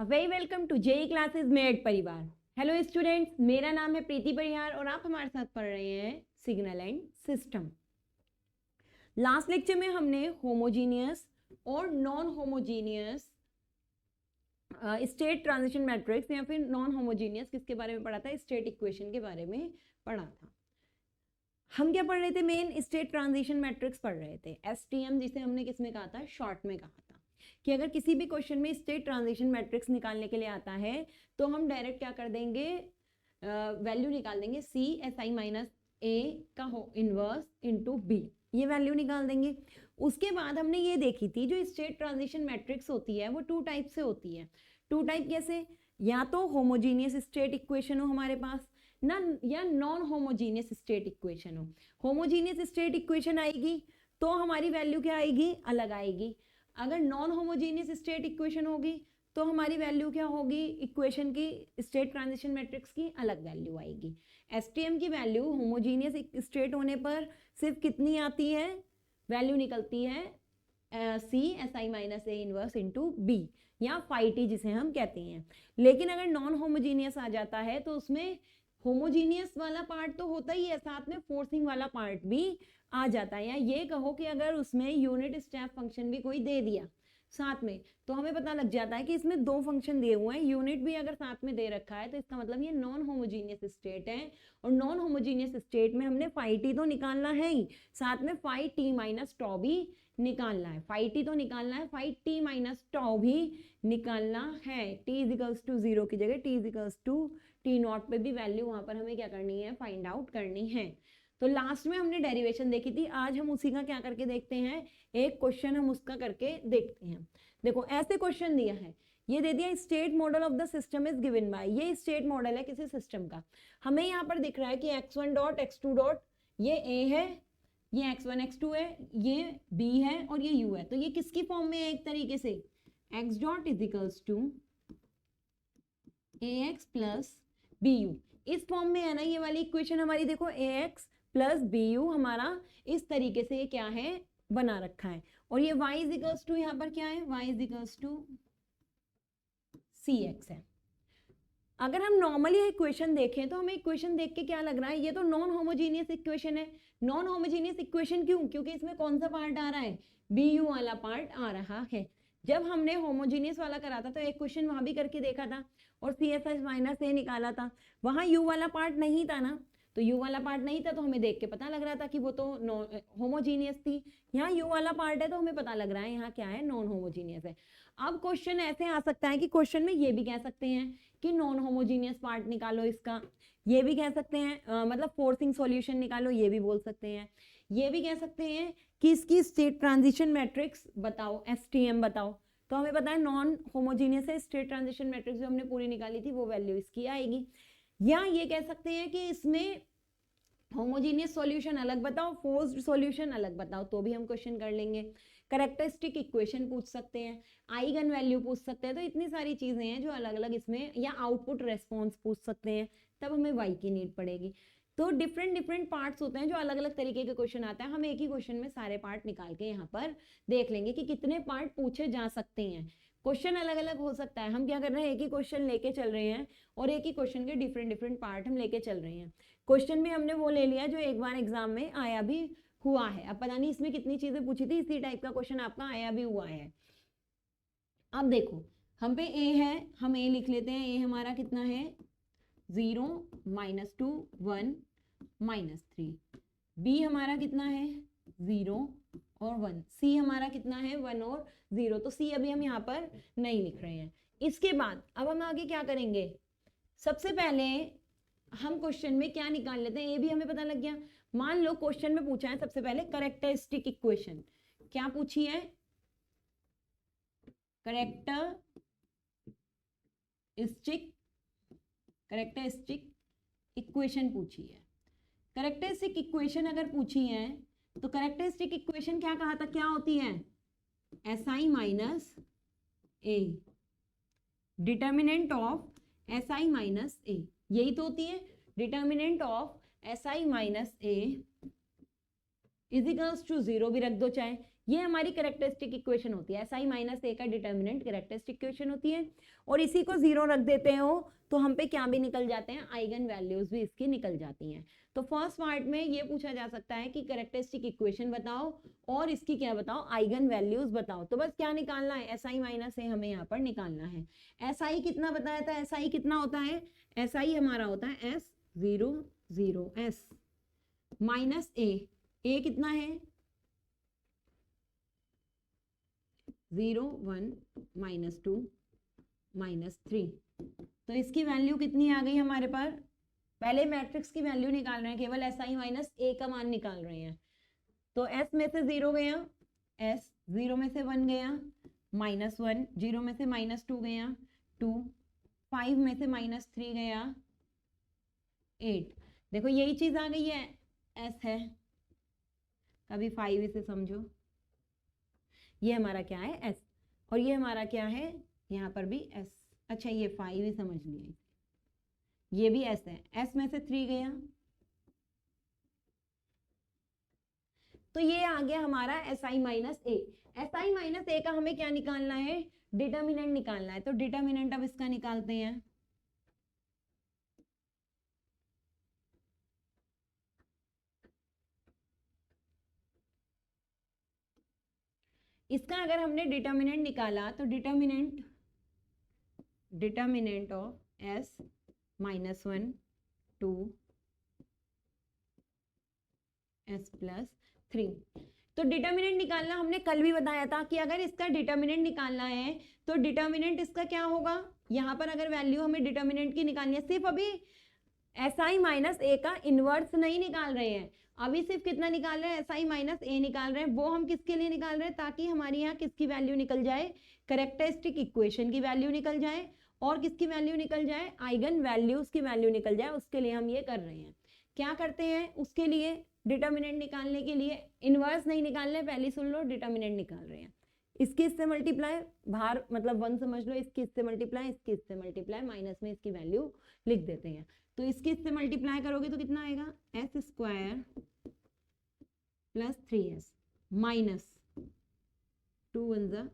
Very welcome to JEE classes मेड परिवार। Hello students, मेरा नाम है प्रीति परिहार और आप हमारे साथ पढ़ रहे हैं signal and system. Last lecture में हमने होमोजीनियस और non homogeneous state transition matrix या फिर नॉन होमोजीनियस किसके बारे में पढ़ा था, स्टेट इक्वेशन के बारे में पढ़ा था। हम क्या पढ़ रहे थे, मेन स्टेट ट्रांजिशन मैट्रिक्स पढ़ रहे थे, एसटीएम, जिसे हमने किसमें कहा था, शॉर्ट में कहा था कि अगर किसी भी क्वेश्चन में स्टेट ट्रांजिशन मैट्रिक्स निकालने के लिए आता है तो हम डायरेक्ट क्या कर देंगे, वैल्यू निकाल देंगे सी एस आई माइनस ए का इनवर्स इनटू बी, ये वैल्यू निकाल देंगे। उसके बाद हमने ये देखी थी जो स्टेट ट्रांजिशन मैट्रिक्स होती है वो टू टाइप से होती है। टू टाइप कैसे, या तो होमोजीनियस स्टेट इक्वेशन हो हमारे पास ना, या नॉन होमोजीनियस स्टेट इक्वेशन हो। होमोजीनियस स्टेट इक्वेशन आएगी तो हमारी वैल्यू क्या आएगी, अलग आएगी। अगर नॉन होमोजीनियस स्टेट इक्वेशन होगी तो हमारी वैल्यू क्या होगी, इक्वेशन की, स्टेट ट्रांजिशन मैट्रिक्स की अलग वैल्यू आएगी। एसटीएम की वैल्यू होमोजीनियस स्टेट होने पर सिर्फ कितनी आती है, वैल्यू निकलती है C S I minus A inverse into B या फाई टी जिसे हम कहते हैं। लेकिन अगर नॉन होमोजीनियस आ जाता है तो उसमें होमोजीनियस वाला पार्ट तो होता ही है, साथ में फोर्सिंग वाला पार्ट भी आ जाता है। या ये कहो कि अगर उसमें यूनिट स्टेप फंक्शन भी कोई दे दिया साथ में तो हमें पता लग जाता है कि इसमें दो फंक्शन दिए हुए हैं, यूनिट भी अगर साथ में दे रखा है तो इसका मतलब ये नॉन होमोजीनियस स्टेट है। और नॉन होमोजीनियस स्टेट में हमने फाई टी तो निकालना है ही, साथ में फाई टी माइनस टॉ भी निकालना है। फाई टी तो निकालना है, फाई टी माइनस टॉ भी निकालना है। टी इजिकल्स टू 0 की जगह T equals to T naught पे भी वैल्यू वहां पर हमें क्या करनी है, फाइंड आउट करनी है। तो लास्ट में हमने डेरिवेशन देखी थी, आज हम उसी का क्या करके देखते हैं, एक क्वेश्चन हम उसका करके देखते हैं। देखो ऐसे क्वेश्चन दिया है, ये दे दिया state model of the system is given by, ये स्टेट मॉडल है किसी सिस्टम का। हमें यहाँ पर दिख रहा है कि x1 डॉट x2 डॉट ये a है, ये x1 x2 है, ये b है और ये u है। तो ये किसकी फॉर्म में है, एक तरीके से x dot equals to ax plus bu, इस फॉर्म में है ना ये वाली इक्वेशन हमारी। देखो ax प्लस bu हमारा इस तरीके से ये क्या है, बना रखा है। और ये y इजिकल्स टू यहाँ पर क्या है, y इजिकल्स टू cx है। अगर हम नॉर्मली इक्वेशन देखें तो हमें इक्वेशन देख के क्या लग रहा है, ये तो नॉन होमोजीनियस इक्वेशन है। नॉन होमोजीनियस इक्वेशन क्यों, क्योंकि इसमें कौन सा पार्ट आ रहा है, bu वाला पार्ट आ रहा है। जब हमने होमोजीनियस वाला करा था तो एक क्वेश्चन वहां भी करके देखा था और सी एस एस माइनस ए निकाला था, वहां u वाला पार्ट नहीं था ना। तो u वाला पार्ट नहीं था तो हमें देख के पता लग रहा था कि वो तो होमोजीनियस थी। यहाँ u वाला पार्ट है तो हमें पता लग रहा है यहाँ क्या है, नॉन होमोजीनियस है। अब क्वेश्चन ऐसे आ सकता है कि क्वेश्चन में ये भी कह सकते हैं कि नॉन होमोजीनियस पार्ट निकालो इसका, ये भी कह सकते हैं मतलब फोर्सिंग सॉल्यूशन निकालो, ये भी बोल सकते हैं। ये भी कह सकते हैं कि इसकी स्टेट ट्रांजिशन मैट्रिक्स बताओ, एसटीएम बताओ। तो हमें पता है नॉन होमोजीनियस है, स्टेट ट्रांजिशन मैट्रिक्स जो हमने पूरी निकाली थी वो वैल्यू इसकी आएगी। या ये कह सकते हैं कि इसमें होमोजीनियस सॉल्यूशन अलग बताओ, फोर्स्ड सॉल्यूशन अलग बताओ, तो भी हम क्वेश्चन कर लेंगे। कैरेक्टरिस्टिक इक्वेशन पूछ सकते हैं, आइगन वैल्यू पूछ सकते हैं। तो इतनी सारी चीजें हैं जो अलग अलग इसमें, या आउटपुट रेस्पॉन्स पूछ सकते हैं, तब हमें वाई की नीड पड़ेगी। तो डिफरेंट डिफरेंट पार्ट्स होते हैं जो अलग अलग तरीके के क्वेश्चन आता है। हम एक ही क्वेश्चन में सारे पार्ट निकाल के यहाँ पर देख लेंगे कि कितने पार्ट पूछे जा सकते हैं। क्वेश्चन अलग अलग हो सकता है, हम क्या कर रहे हैं, एक ही क्वेश्चन लेके चल रहे हैं और एक ही क्वेश्चन के डिफरेंट डिफरेंट पार्ट हम लेके चल रहे हैं। क्वेश्चन भी हमने वो ले लिया जो एक बार एग्जाम में आया भी हुआ है। अब पता नहीं इसमें कितनी चीजें पूछी थी, इसी टाइप का क्वेश्चन आपका आया भी हुआ है। अब देखो हम पे a है, हम a लिख लेते हैं। a हमारा कितना है, 0 -2 1 -3। b हमारा कितना है, 0 और 1। c हमारा कितना है, 1 और 0। तो c अभी हम यहाँ पर नहीं लिख रहे हैं। इसके बाद अब हम आगे क्या करेंगे, सबसे पहले हम क्वेश्चन में क्या निकाल लेते हैं, ये भी हमें पता लग गया। मान लो क्वेश्चन में पूछा है सबसे पहले कैरेक्टरिस्टिक इक्वेशन, क्या पूछी है, कैरेक्टरिस्टिक इक्वेशन पूछी है। कैरेक्टरिस्टिक इक्वेशन अगर पूछी है तो कैरेक्टरिस्टिक इक्वेशन क्या कहा था, क्या होती है, S I minus A, determinant of S I minus A, यही तो होती है। Determinant of S I minus A equals to 0 भी रख दो चाहे, ये हमारी कैरेक्टरिस्टिक इक्वेशन होती है, SI माइनस ए का डिटर्मिनेंट कैरेक्टरिस्टिक इक्वेशन होती है। और इसी को 0 रख देते हो तो हम पे क्या भी निकल जाते हैं, आइगन वैल्यूज भी इसकी निकल जाती हैं। तो फर्स्ट पार्ट में ये पूछा जा सकता है कि कैरेक्टरिस्टिक इक्वेशन बताओ और इसकी क्या बताओ, आइगन वैल्यूज बताओ। तो बस क्या निकालना है, SI माइनस ए हमें यहाँ पर निकालना है। SI कितना बताया था, SI कितना होता है, SI हमारा होता है S0 0 S माइनस ए कितना है 0 1 -2 -3। तो इसकी वैल्यू कितनी आ गई हमारे पास, पहले मैट्रिक्स की वैल्यू निकाल रहे हैं, केवल SI माइनस ए का मान निकाल रहे हैं। तो S में से 0 गया, S 0 में से 1 गया, -1, 0 में से -2 गया 2, 5 में से -3 गया 8। देखो यही चीज आ गई है, S है, कभी 5 इसे समझो, ये हमारा क्या है S, और ये हमारा क्या है, यहाँ पर भी S। अच्छा ये 5 ही समझ लिया, ये भी S है, S में से 3 गया, तो ये आ गया हमारा SI minus A. SI minus A का हमें क्या निकालना है, डिटर्मिनेंट निकालना है। तो डिटर्मिनेंट अब इसका निकालते हैं। इसका अगर हमने डिटर्मिनेंट निकाला तो डिटर्मिनेंट ऑफ S -1 2 S + 3। तो डिटर्मिनेंट निकालना हमने कल भी बताया था कि अगर इसका डिटर्मिनेंट निकालना है तो डिटर्मिनेंट इसका क्या होगा, यहाँ पर अगर वैल्यू हमें डिटर्मिनेंट की निकालनी है, सिर्फ अभी SI माइनस ए का इनवर्स नहीं निकाल रहे हैं, अभी सिर्फ कितना निकाल रहे हैं, SI माइनस ए निकाल रहे हैं। वो हम किसके लिए निकाल रहे हैं, ताकि हमारे यहाँ किसकी वैल्यू निकल जाए, कैरेक्टरिस्टिक इक्वेशन की वैल्यू निकल जाए, और किसकी वैल्यू निकल जाए, आइगन वैल्यूज की वैल्यू निकल जाए। उसके लिए हम ये कर रहे हैं, क्या करते हैं उसके लिए, डिटर्मिनेंट निकालने के लिए इनवर्स नहीं निकालने, पहले सुन लो, डिटर्मिनेंट निकाल रहे हैं। इसकी इससे मल्टीप्लाई, बाहर मतलब 1 समझ लो, इसकी इससे मल्टीप्लाई, इसकी इससे मल्टीप्लाई, माइनस में इसकी वैल्यू लिख देते हैं। तो इसकी इससे मल्टीप्लाई करोगे तो कितना आएगा, S² + 3S माइनस 2 1 =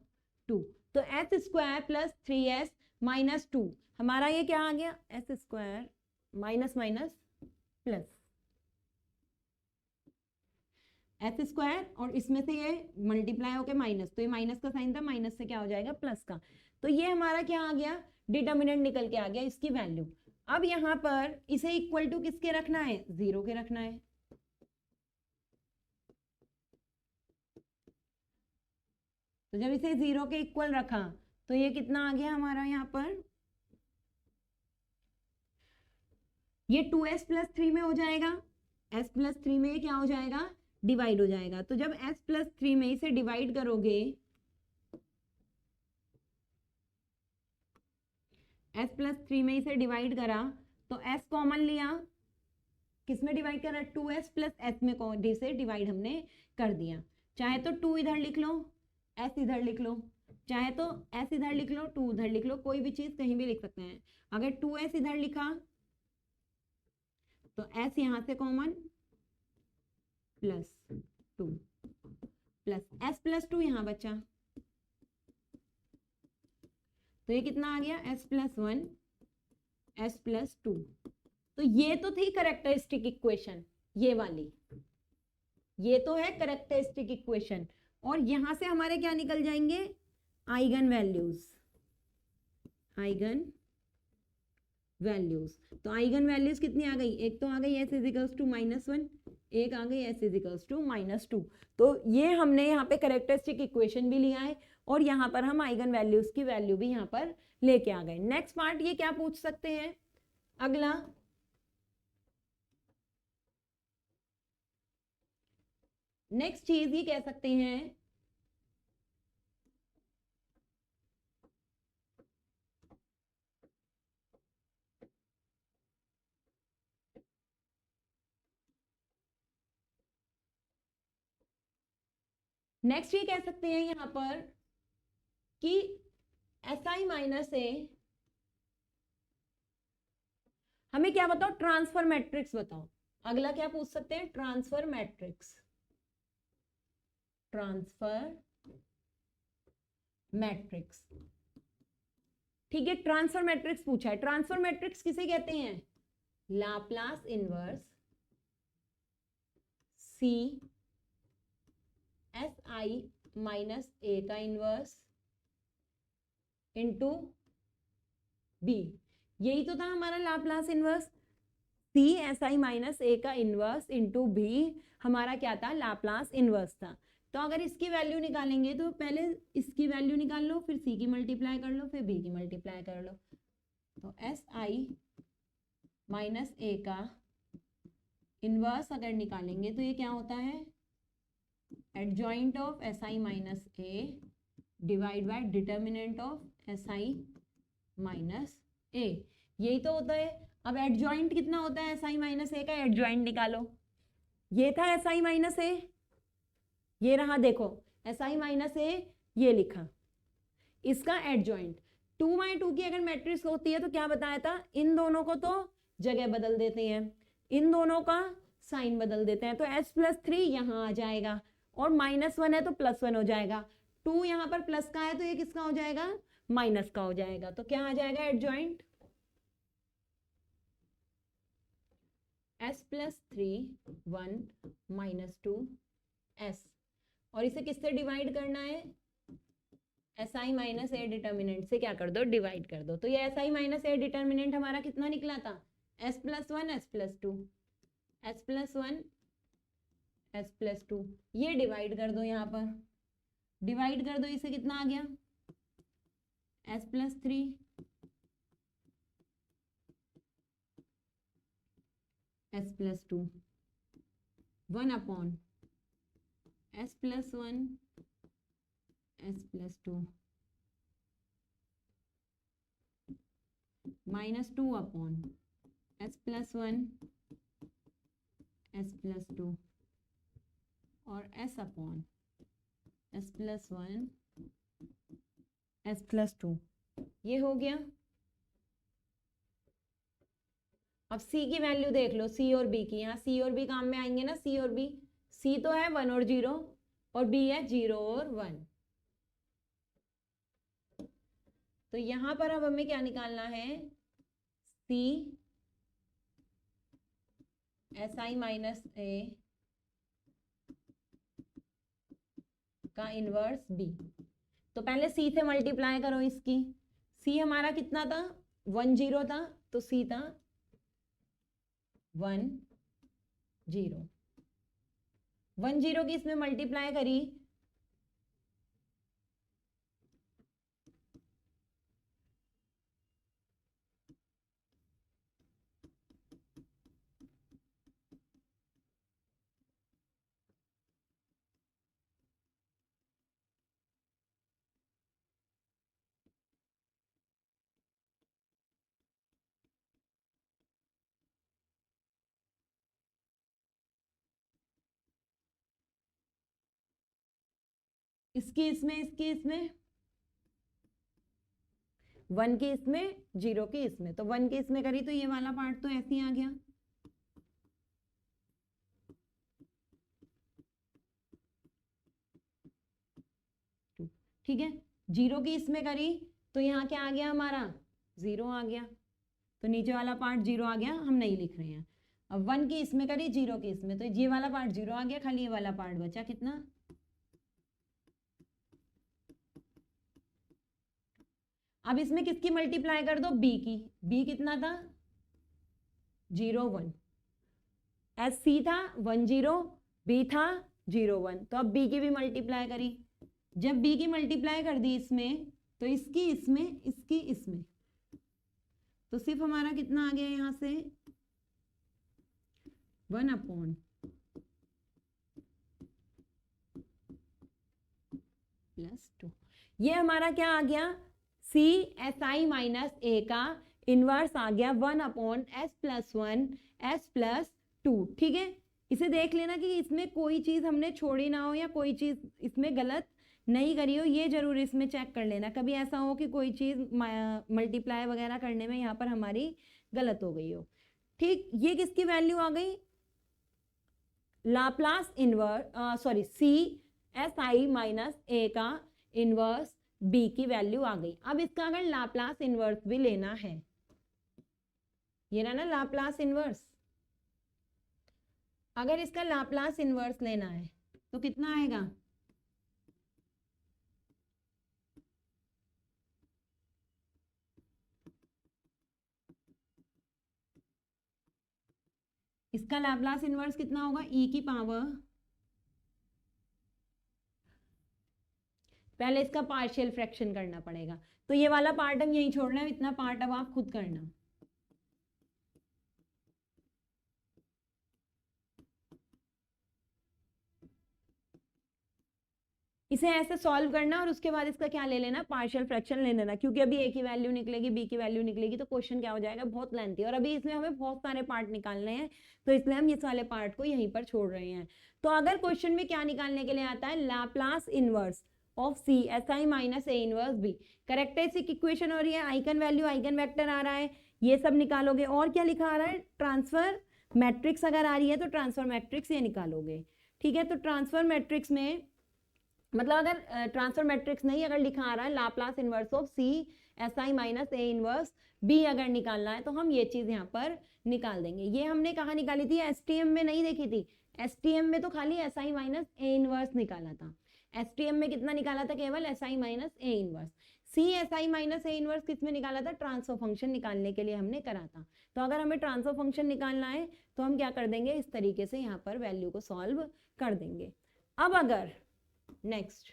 2। तो S² + 3S - 2 हमारा ये क्या आ गया, S² minus minus plus S² और इसमें से ये मल्टीप्लाई होके माइनस, तो ये माइनस का साइन था, माइनस से क्या हो जाएगा प्लस का। तो ये हमारा क्या आ गया, डिटर्मिनेंट निकल के आ गया इसकी वैल्यू। अब यहाँ पर इसे इक्वल टू किसके रखना है, 0 के रखना है। तो जब इसे 0 के इक्वल रखा तो ये कितना आ गया हमारा, यहाँ पर ये 2S + 3 में हो जाएगा, S + 3 में क्या हो जाएगा, डिवाइड हो जाएगा। तो जब S + 3 में इसे डिवाइड करोगे, S + 3 में इसे डिवाइड करा तो S कॉमन लिया, किसमें डिवाइड करा, 2S + S में से डिवाइड हमने कर दिया। चाहे तो 2 इधर लिख लो, S इधर लिख लो, चाहे तो S इधर लिख लो, 2 उधर लिख लो, कोई भी चीज कहीं भी लिख सकते हैं। अगर 2S इधर लिखा तो S यहां से कॉमन, +2 प्लस S + 2 यहां बचा, तो ये कितना आ गया, S + 1 S + 2। तो ये तो थी कैरेक्टरिस्टिक इक्वेशन, ये वाली, ये तो है कैरेक्टरिस्टिक इक्वेशन। और यहां से हमारे क्या निकल जाएंगे, आइगन वैल्यूज, आइगन वैल्यूज। तो आइगन वैल्यूज कितनी आ गई, एक तो आ गई S = -1, एक आ गई S = -2। तो ये हमने यहाँ पे कैरेक्टरिस्टिक इक्वेशन भी लिया है और यहाँ पर हम आइगन वैल्यूज की वैल्यू भी यहाँ पर लेके आ गए। नेक्स्ट पार्ट ये क्या पूछ सकते हैं, अगला नेक्स्ट चीज ये कह सकते हैं, नेक्स्ट ये कह सकते हैं यहाँ पर कि SI माइनस ए, हमें क्या बताओ, ट्रांसफर मैट्रिक्स बताओ। अगला क्या पूछ सकते हैं, ट्रांसफर मैट्रिक्स। Transfer matrix. ठीक है, ट्रांसफर मैट्रिक्स पूछा है। ट्रांसफर मैट्रिक्स किसे कहते हैं? Laplace inverse C S I minus A का इनवर्स इंटू बी। यही तो था हमारा Laplace inverse, C S I minus A का इनवर्स इंटू बी हमारा क्या था? लाप्लास इनवर्स था। तो अगर इसकी वैल्यू निकालेंगे तो पहले इसकी वैल्यू निकाल लो, फिर सी की मल्टीप्लाई कर लो, फिर बी की मल्टीप्लाई कर लो। तो एस आई माइनस ए का इनवर्स अगर निकालेंगे तो ये क्या होता है? Adjoint of S I minus A divide by determinant of S I minus A, यही तो होता है। अब एडजॉइंट कितना होता है एस आई माइनस ए का? एडजॉइंट निकालो। ये था एस आई माइनस ए, ये रहा देखो एस आई माइनस ए, ये लिखा। इसका एडजॉइंट 2x2 की अगर मैट्रिक्स होती है तो क्या बताया था? इन दोनों को तो जगह बदल देते हैं, इन दोनों का साइन बदल देते हैं। तो s+3 यहाँ आ जाएगा और -1 है तो +1 हो जाएगा। 2 यहाँ पर प्लस का है तो ये किसका हो जाएगा? माइनस का हो जाएगा। तो क्या आ जाएगा एडजॉइंट? s+3 1 -2 s, और इसे किससे डिवाइड करना है? S I minus A determinant से क्या कर दो? डिवाइड कर दो। तो ये S I minus A determinant हमारा कितना निकला था? s+1 s+2 s+1 s+2, ये डिवाइड कर दो, यहाँ पर डिवाइड कर दो, इसे कितना आ गया? s+3 s+2 1 upon s+1 s+2 -2 upon s+1 s+2 और s अपॉन s+1 s+2, ये हो गया। अब c की वैल्यू देख लो, c और b की। यहाँ c और b काम में आएंगे ना, c और b। c तो है 1 और 0 और b है 0 और 1। तो यहाँ पर अब हमें क्या निकालना है? c S I minus A का इनवर्स b। तो पहले c से मल्टीप्लाई करो इसकी। c हमारा कितना था? 1 0 था, तो c था 1 0। 1 0 की इसमें मल्टीप्लाई करी, इसकी इसमें, इसकी इसमें, 1 की इसमें, 0 की इसमें। तो 1 की इसमें करी तो ये वाला पार्ट तो ऐसे ही आ गया। ठीक है, 0 की इसमें करी तो यहाँ क्या आ गया हमारा? 0 आ गया। तो नीचे वाला पार्ट 0 आ गया, हम नहीं लिख रहे हैं। अब 1 की इसमें करी, 0 की इसमें, तो ये वाला पार्ट 0 आ गया, खाली ये वाला पार्ट बचा कितना? अब इसमें किसकी मल्टीप्लाई कर दो? b की। b कितना था? 0 1। एस सी था 1 0, b था 0 1। तो अब b की भी मल्टीप्लाई करी। जब b की मल्टीप्लाई कर दी इसमें, तो इसकी इसमें, इसकी इसमें, तो सिर्फ हमारा कितना आ गया यहाँ से? 1 अपॉन +2। ये हमारा क्या आ गया? सी एस आई माइनस ए का इनवर्स आ गया 1 अपॉन s+1 s+2। ठीक है, इसे देख लेना कि इसमें कोई चीज हमने छोड़ी ना हो या कोई चीज इसमें गलत नहीं करी हो, ये जरूर इसमें चेक कर लेना। कभी ऐसा हो कि कोई चीज मल्टीप्लाई वगैरह करने में यहाँ पर हमारी गलत हो गई हो। ठीक, ये किसकी वैल्यू आ गई? Laplace inverse, sorry, C S I minus A का इनवर्स बी की वैल्यू आ गई। अब इसका अगर लाप्लास इनवर्स भी लेना है, ये रहा ना लाप्लास इनवर्स, अगर इसका लाप्लास इनवर्स लेना है तो कितना आएगा, इसका लाप्लास इनवर्स कितना होगा, ई की पावर, पहले इसका पार्शियल फ्रैक्शन करना पड़ेगा, तो ये वाला पार्ट हम यहीं छोड़ रहे हैं, इतना पार्ट अब आप खुद करना। इसे ऐसे सॉल्व करना और उसके बाद इसका क्या ले लेना, पार्शियल फ्रैक्शन ले लेना, क्योंकि अभी ए की वैल्यू निकलेगी, बी की वैल्यू निकलेगी, तो क्वेश्चन क्या हो जाएगा, बहुत लेंथी, और अभी इसमें हमें बहुत सारे पार्ट निकालने हैं, तो इसलिए हम इस वाले पार्ट को यहीं पर छोड़ रहे हैं। तो अगर क्वेश्चन में क्या निकालने के लिए आता है, Laplace inverse of C S I minus A inverse B, characteristic equation हो रही है, आइगन वैल्यू आइगन वेक्टर आ रहा है, ये सब निकालोगे। और क्या लिखा आ रहा है, ट्रांसफर मैट्रिक्स अगर आ रही है तो ट्रांसफर मैट्रिक्स ये निकालोगे, ठीक है। तो ट्रांसफर मैट्रिक्स में मतलब अगर ट्रांसफर मैट्रिक्स नहीं, अगर लिखा आ रहा है Laplace inverse of C S I minus A inverse B अगर निकालना है, तो हम ये चीज यहाँ पर निकाल देंगे। ये हमने कहाँ निकाली थी, एसटीएम में नहीं देखी थी, एसटीएम में तो खाली S I minus A inverse निकाला था, एसटीएम में कितना निकाला था, केवल S I minus A inverse. C S I minus A inverse किसमें निकाला था, ट्रांसफर फंक्शन निकालने के लिए हमने करा था। तो अगर हमें ट्रांसफर फंक्शन निकालना है तो हम क्या कर देंगे, इस तरीके से यहाँ पर वैल्यू को सॉल्व कर देंगे। अब अगर नेक्स्ट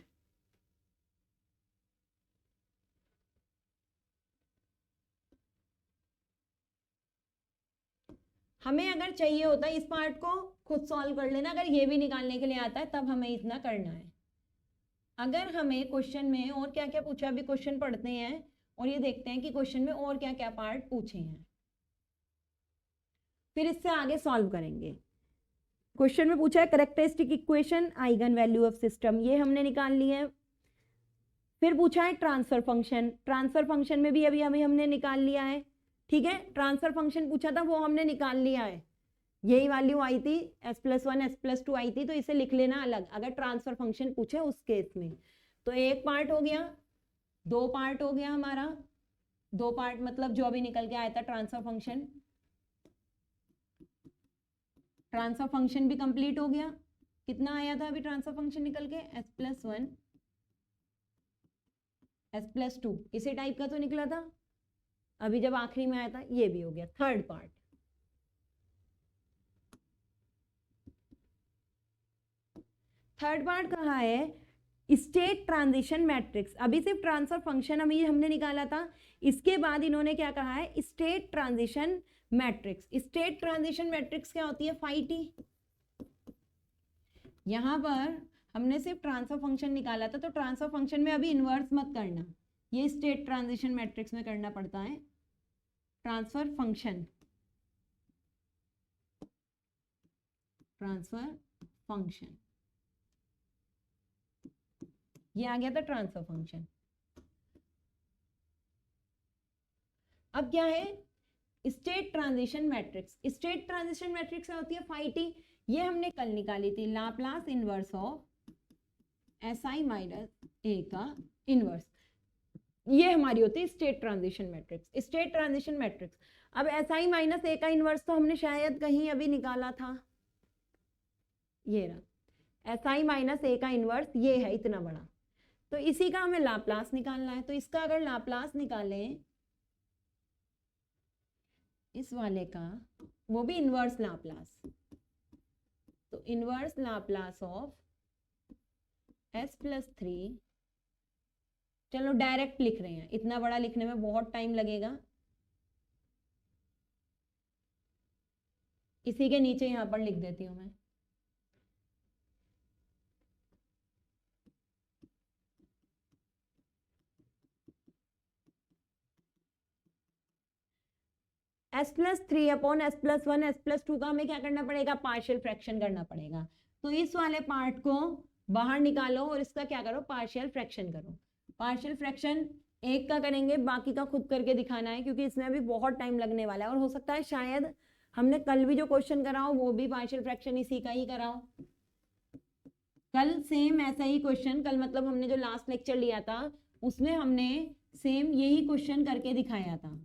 हमें अगर चाहिए होता है इस पार्ट को खुद सॉल्व कर लेना, अगर ये भी निकालने के लिए आता है तब हमें इतना करना है। अगर हमें क्वेश्चन में और क्या क्या पूछा, अभी क्वेश्चन पढ़ते हैं और ये देखते हैं कि क्वेश्चन में और क्या क्या पार्ट पूछे हैं, फिर इससे आगे सॉल्व करेंगे। क्वेश्चन में पूछा है characteristic equation eigen value of system, ये हमने निकाल ली है। फिर पूछा है ट्रांसफर फंक्शन, ट्रांसफर फंक्शन में भी अभी हमने निकाल लिया है, ठीक है। ट्रांसफर फंक्शन पूछा था वो हमने निकाल लिया है, यही वैल्यू आई थी s+1 s+2 आई थी, तो इसे लिख लेना अलग अगर ट्रांसफर फंक्शन पूछे उस केस में। तो एक पार्ट हो गया, दो पार्ट हो गया हमारा, दो पार्ट मतलब जो अभी निकल के आया था ट्रांसफर फंक्शन, ट्रांसफर फंक्शन भी कंप्लीट हो गया। कितना आया था अभी ट्रांसफर फंक्शन निकल के, s+1 s+2 इसी टाइप का तो निकला था, अभी जब आखिरी में आया था ये भी हो गया। थर्ड पार्ट, थर्ड पार्ट कहाँ है, स्टेट ट्रांजिशन मैट्रिक्स। अभी सिर्फ ट्रांसफर फंक्शन अभी हमने निकाला था, इसके बाद इन्होंने क्या कहा है, state transition matrix. State transition matrix क्या होती है, फाई-टी। यहां पर हमने सिर्फ ट्रांसफर फंक्शन निकाला था, तो ट्रांसफर फंक्शन में अभी इन्वर्स मत करना, ये स्टेट ट्रांजिशन मैट्रिक्स में करना पड़ता है। ट्रांसफर फंक्शन, ट्रांसफर फंक्शन, ये आ गया था ट्रांसफर फंक्शन। अब क्या है, state transition matrix. State transition matrix क्या होती है, फाई-टी, ये हमने कल निकाली थी, Laplace inverse of S I minus A का इनवर्स, ये हमारी होती है state transition matrix. State transition matrix, अब एस आई माइनस ए का इनवर्स तो हमने शायद कहीं अभी निकाला था, ये रहा एस आई माइनस ए का इनवर्स, ये है इतना बड़ा, तो इसी का हमें लाप्लास निकालना है। तो इसका अगर लाप्लास निकालें इस वाले का, वो भी इनवर्स लाप्लास, तो इनवर्स लाप्लास ऑफ s+3, चलो डायरेक्ट लिख रहे हैं, इतना बड़ा लिखने में बहुत टाइम लगेगा, इसी के नीचे यहां पर लिख देती हूं मैं, s+3 अपॉन s+1 s+2 का हमें क्या करना पड़ेगा, पार्शियल फ्रैक्शन करना पड़ेगा। तो इस वाले पार्ट को बाहर निकालो और इसका क्या करो, पार्शियल फ्रैक्शन करो। पार्शियल फ्रैक्शन एक का करेंगे, बाकी का खुद करके दिखाना है, क्योंकि इसमें अभी बहुत टाइम लगने वाला है, और हो सकता है शायद हमने कल भी जो क्वेश्चन कराओ वो भी पार्शियल फ्रैक्शन इसी का ही कराओ, कल सेम ऐसा ही क्वेश्चन, कल मतलब हमने जो लास्ट लेक्चर लिया था उसमें हमने सेम यही क्वेश्चन करके दिखाया था।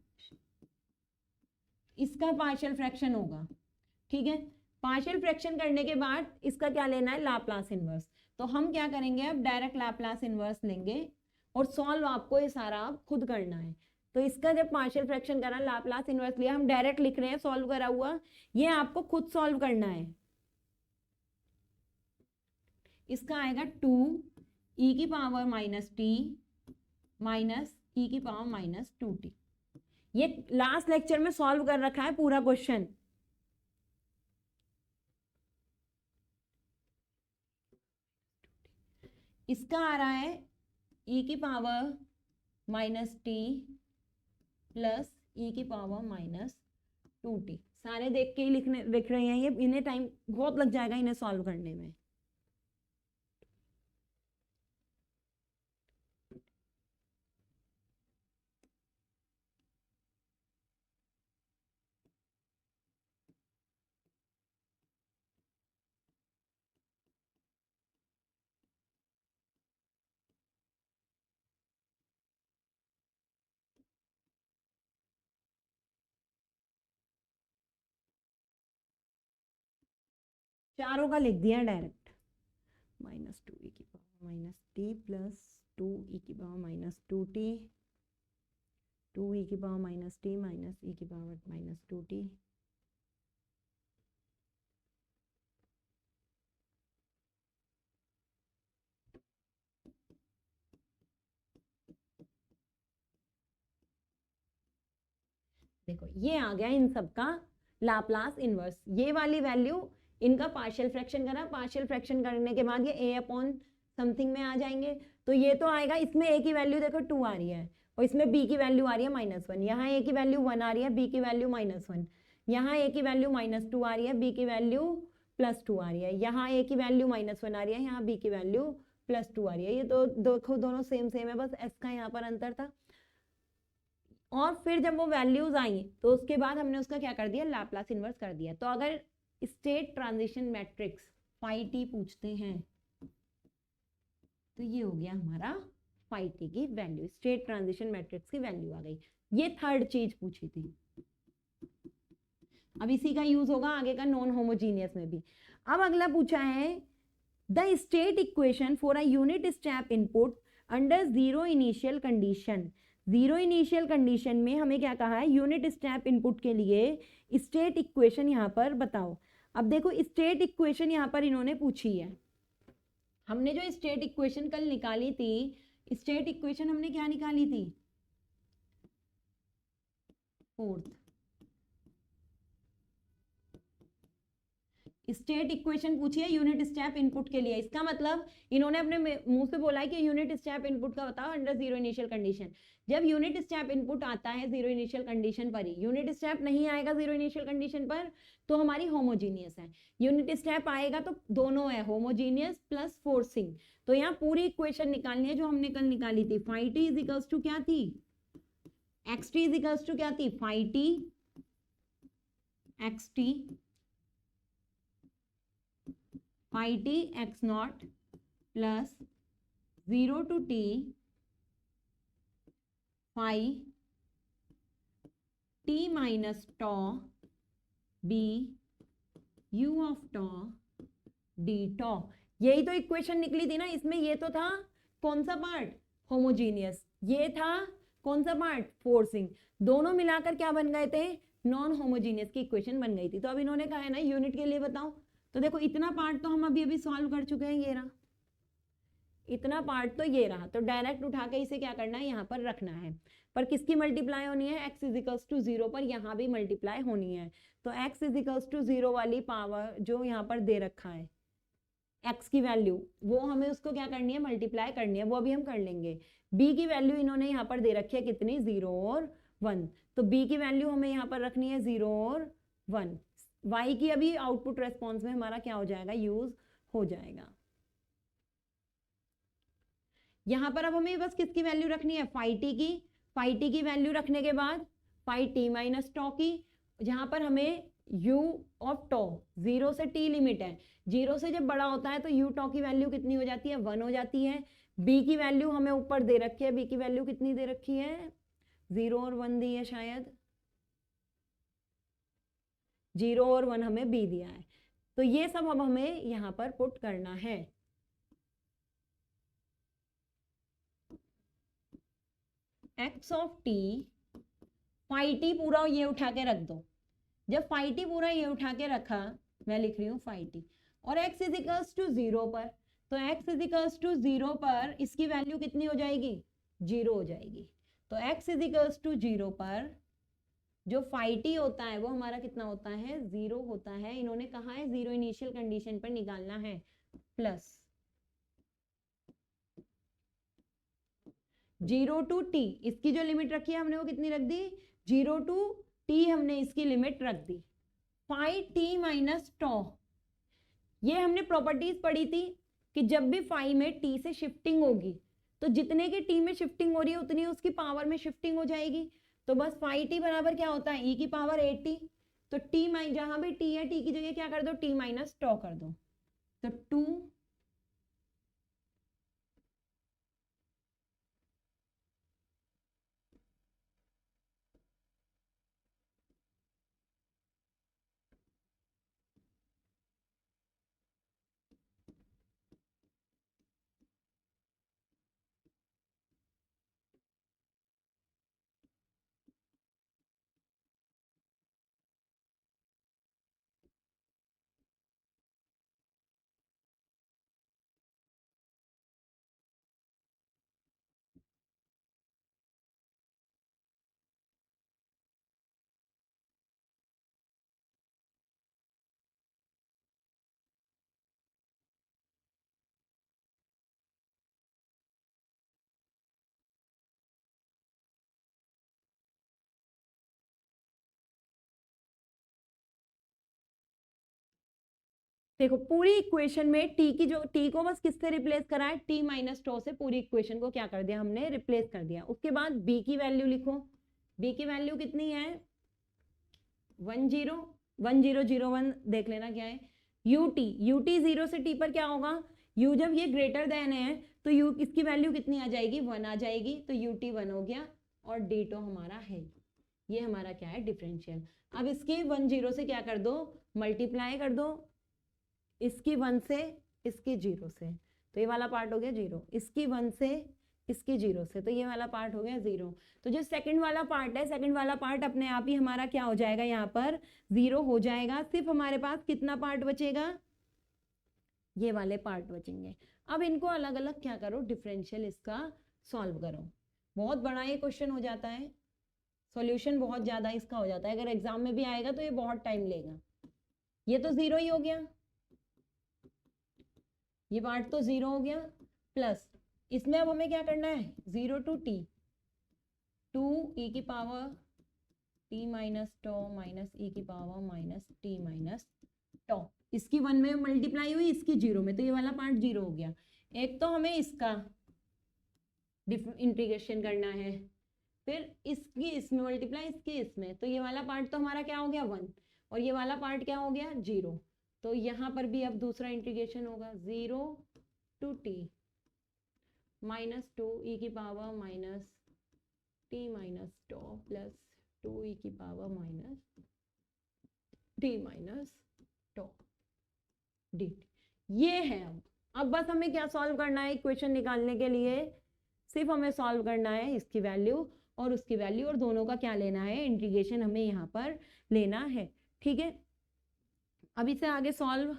इसका पार्शियल फ्रैक्शन होगा, ठीक है। पार्शियल फ्रैक्शन करने के बाद इसका क्या लेना है, लाप्लास इनवर्स। तो हम क्या करेंगे, अब डायरेक्ट लाप्लास इनवर्स लेंगे और सॉल्व आपको ये सारा आप खुद करना है। तो इसका जब पार्शियल फ्रैक्शन करा, लाप्लास इनवर्स लिया, हम डायरेक्ट लिख रहे हैं सॉल्व करा हुआ, ये आपको खुद सॉल्व करना है। इसका आएगा 2 e की power minus T minus e की पावर माइनस 2t। ये लास्ट लेक्चर में सॉल्व कर रखा है पूरा क्वेश्चन। इसका आ रहा है e की power minus T plus e की पावर माइनस 2t। सारे देख के ही लिख रहे हैं ये, इन्हें टाइम बहुत लग जाएगा इन्हें सॉल्व करने में। चारों का लिख दिया डायरेक्ट, माइनस 2 e की power minus T plus 2 e की पावर माइनस 2t, 2 e की power minus T minus e की पावर माइनस 2t। देखो ये आ गया इन सब का लाप्लास इनवर्स। ये वाली वैल्यू इनका पार्शियल फ्रैक्शन करा, पार्शियल फ्रैक्शन करने के बाद ये a अपॉन समथिंग में आ जाएंगे। तो ये तो आएगा, इसमें a की वैल्यू देखो 2 आ रही है और इसमें b की वैल्यू आ रही है -1। यहाँ a की वैल्यू 1 आ रही है, b की वैल्यू -1। यहाँ a की वैल्यू -2 आ रही है, b की वैल्यू +2 आ रही है। यहाँ a की वैल्यू -1 आ रही है, यहाँ b की वैल्यू +2 आ रही है। ये तो देखो दोनों सेम सेम है, बस s का यहाँ पर अंतर था। और फिर जब वो वैल्यूज आई तो उसके बाद हमने उसका क्या कर दिया, लाप्लास इनवर्स कर दिया। तो अगर state transition matrix phi T पूछते हैं तो ये हो गया हमारा फाई टी की वैल्यू, स्टेट ट्रांजिशन मैट्रिक्स की वैल्यू आ गई। ये थर्ड चीज पूछी थी। अब इसी का यूज होगा आगे का नॉन होमोजीनियस में भी। अब अगला पूछा है the state equation for a unit step input under zero initial condition. Zero initial condition में हमें क्या कहा है, यूनिट स्टेप इनपुट के लिए स्टेट इक्वेशन यहाँ पर बताओ। अब देखो स्टेट इक्वेशन यहाँ पर इन्होंने पूछी है। हमने जो स्टेट इक्वेशन कल निकाली थी, स्टेट इक्वेशन हमने क्या निकाली थी, फोर्थ स्टेट इक्वेशन पूछी है यूनिट स्टेप इनपुट के लिए। इसका मतलब इन्होंने अपने मुंह से बोला है कि यूनिट स्टेप इनपुट का बताओ अंडर जीरो इनिशियल कंडीशन। जब यूनिट स्टेप इनपुट आता है जीरो इनिशियल कंडीशन पर ही, यूनिट स्टेप नहीं आएगा जीरो इनिशियल कंडीशन पर तो हमारी होमोजीनियस है। यूनिट स्टेप आएगा तो दोनों है, होमोजीनियस प्लस फोर्सिंग। तो यहाँ पूरी इक्वेशन निकालनी है जो हमने कल निकाली थी। Phi t is equals to क्या थी, X t is equals to क्या थी, phi t X t phi t X naught plus 0 to t phi t minus tau B u of tau D tau. यही तो equation निकली थी ना। इसमें ये तो था कौन सा पार्ट, होमोजीनियस, ये था कौन सा पार्ट, फोर्सिंग। दोनों मिलाकर क्या बन गए थे, नॉन होमोजीनियस की इक्वेशन बन गई थी। तो अब इन्होंने कहा है ना यूनिट के लिए बताओ। तो देखो इतना पार्ट तो हम अभी अभी सॉल्व कर चुके हैं, ये रहा इतना पार्ट तो ये रहा। तो डायरेक्ट उठा के इसे क्या करना है, यहाँ पर रखना है। पर किसकी मल्टीप्लाई होनी है, x इज इक्वल्स टू 0 पर यहाँ भी मल्टीप्लाई होनी है। तो x इज इक्वल्स टू 0 वाली पावर जो यहाँ पर दे रखा है x की वैल्यू, वो हमें उसको क्या करनी है, मल्टीप्लाई करनी है। वो अभी हम कर लेंगे। b की वैल्यू इन्होंने यहाँ पर दे रखी है कितनी, 0 और 1। तो b की वैल्यू हमें यहाँ पर रखनी है 0 और 1। y की अभी आउटपुट रेस्पॉन्स में हमारा क्या हो जाएगा, यूज हो जाएगा। यहां पर अब हमें बस किसकी वैल्यू रखनी है, फाई टी की। फाई टी की वैल्यू रखने के बाद फाई टी माइनस टॉ की, जहां पर हमें u ऑफ टॉ, 0 से t लिमिट है, 0 से जब बड़ा होता है तो u टॉ की वैल्यू कितनी हो जाती है, 1 हो जाती है। b की वैल्यू हमें ऊपर दे रखी है, b की वैल्यू कितनी दे रखी है, 0 और 1 दी है शायद, 0 और 1 हमें b दिया है। तो ये सब अब हमें यहाँ पर पुट करना है। x of t, phi T पूरा ये उठा के रख दो। जब फाई टी पूरा ये उठा के रखा, मैं लिख रही हूँ फाई टी, और x इज इक्वल्स टू 0 पर, तो x इज इक्वल्स टू 0 पर इसकी वैल्यू कितनी हो जाएगी, 0 हो जाएगी। तो x इज इक्वल्स टू 0 पर जो फाई टी होता है वो हमारा कितना होता है, 0 होता है। इन्होंने कहा है 0 इनिशियल कंडीशन पर निकालना है, प्लस 0 टू टी, इसकी जो लिमिट रखी है हमने वो कितनी रख दी, 0 टू टी हमने इसकी लिमिट रख दी। फाई टी माइनस टॉ, ये हमने प्रॉपर्टीज पढ़ी थी कि जब भी फाई में टी से शिफ्टिंग होगी तो जितने के टी में शिफ्टिंग हो रही है उतनी उसकी पावर में शिफ्टिंग हो जाएगी। तो बस फाई टी बराबर क्या होता है, ई की पावर 8t। तो टी माइन, जहां भी टी है टी की जगह क्या कर दो, टी माइनस टॉ कर दो। तो 2 देखो पूरी इक्वेशन में टी की जो, टी को बस किससे रिप्लेस करा है, टी माइनस टॉ से पूरी इक्वेशन को क्या कर दिया हमने, रिप्लेस कर दिया। उसके बाद बी की वैल्यू लिखो, बी की वैल्यू कितनी है, 10 देख लेना क्या है, यूटी, यूटी 0 से टी पर क्या होगा, यू जब ये ग्रेटर देन है तो यू इसकी वैल्यू कितनी आ जाएगी, 1 आ जाएगी। तो यूटी 1 हो गया और डी टो हमारा है, ये हमारा क्या है, डिफरेंशियल। अब इसकी 10 से क्या कर दो, मल्टीप्लाई कर दो, इसकी 1 से इसकी 0 से, तो ये वाला पार्ट हो गया 0, इसकी 1 से इसकी 0 से, तो ये वाला पार्ट हो गया 0। तो जो सेकंड वाला पार्ट है, सेकंड वाला पार्ट अपने आप ही हमारा क्या हो जाएगा, यहाँ पर 0 हो जाएगा। सिर्फ हमारे पास कितना पार्ट बचेगा, ये वाले पार्ट बचेंगे। अब इनको अलग अलग क्या करो, डिफरेंशियल इसका सॉल्व करो। बहुत बड़ा ये क्वेश्चन हो जाता है, सॉल्यूशन बहुत ज्यादा इसका हो जाता है, अगर एग्जाम में भी आएगा तो ये बहुत टाइम लेगा। ये तो 0 ही हो गया, ये पार्ट तो 0 हो गया, प्लस इसमें अब हमें क्या करना है, 0 टू टी, 2 ई की पावर टी माइनस टॉ माइनस ई की पावर माइनस टी माइनस टॉ, इसकी 1 में मल्टीप्लाई हुई, इसकी 0 में, तो ये वाला पार्ट 0 हो गया। एक तो हमें इसका इंटीग्रेशन करना है, फिर इसकी इसमें मल्टीप्लाई, इसकी इसमें, तो ये वाला पार्ट तो हमारा क्या हो गया 1, और ये वाला पार्ट क्या हो गया 0। तो यहाँ पर भी अब दूसरा इंटीग्रेशन होगा, 0 टू टी माइनस 2 ई की पावर माइनस टी माइनस टॉ प्लस 2 ई की पावर माइनस टी माइनस टॉ डी। ये है। अब बस हमें क्या सॉल्व करना है, इक्वेशन निकालने के लिए सिर्फ हमें सॉल्व करना है इसकी वैल्यू और उसकी वैल्यू, और दोनों का क्या लेना है, इंटीग्रेशन हमें यहाँ पर लेना है। ठीक है, अब इसे आगे सॉल्व,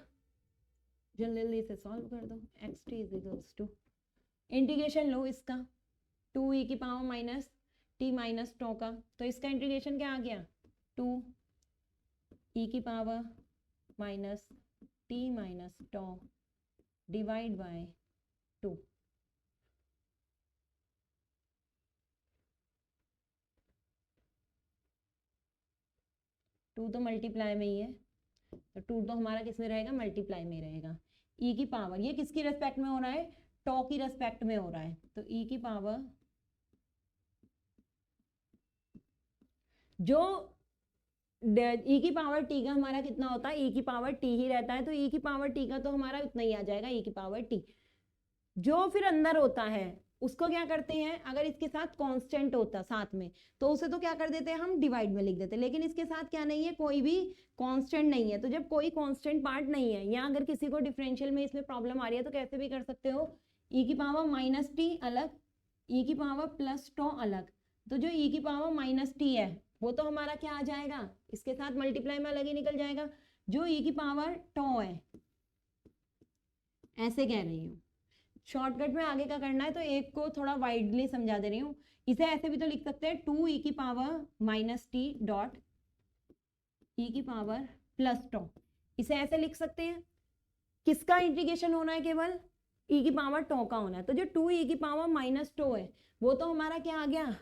जल्दी से सॉल्व कर दो। X t is equals to, integration लो इसका, 2 ई की power minus T minus tau का, तो इसका इंटीग्रेशन क्या आ गया, 2 ई की power minus T minus tau divide by 2। Two तो मल्टीप्लाई में ही है, तो 2 तो हमारा किस में रहेगा, मल्टीप्लाई में रहेगा। ई की पावर, ये किसकी रेस्पेक्ट में हो रहा है, टॉ की रेस्पेक्ट में हो रहा है, तो ई की पावर जो ई की पावर टी का हमारा कितना होता है, ई की पावर टी ही रहता है, तो ई की पावर टी का तो हमारा उतना ही आ जाएगा, ई की पावर टी। जो फिर अंदर होता है उसको क्या करते हैं, अगर इसके साथ कांस्टेंट होता साथ में तो उसे तो क्या कर देते हैं हम, डिवाइड में लिख देते हैं, लेकिन इसके साथ क्या नहीं है, कोई भी कांस्टेंट नहीं है। तो जब कोई कांस्टेंट पार्ट नहीं है, या अगर किसी को डिफरेंशियल में इसमें प्रॉब्लम आ रही है तो कैसे भी कर सकते हो, ई की पावर माइनस टी अलग, ई की पावर प्लस टो अलग। तो जो ई की पावर माइनस टी है वो तो हमारा क्या आ जाएगा, इसके साथ मल्टीप्लाई में अलग ही निकल जाएगा। जो ई की पावर टो है, ऐसे कह रही हूँ, शॉर्टकट में आगे का करना है तो एक को थोड़ा वाइडली समझा दे रही हूँ। इसे ऐसे भी तो लिख सकते हैं, टू ई की power minus T dot E की पावर प्लस टो, इसे ऐसे लिख सकते हैं। किसका इंटीग्रेशन होना है, केवल ई की पावर टो का होना है। तो जो टू ई की पावर माइनस टो है वो तो हमारा क्या आ गया,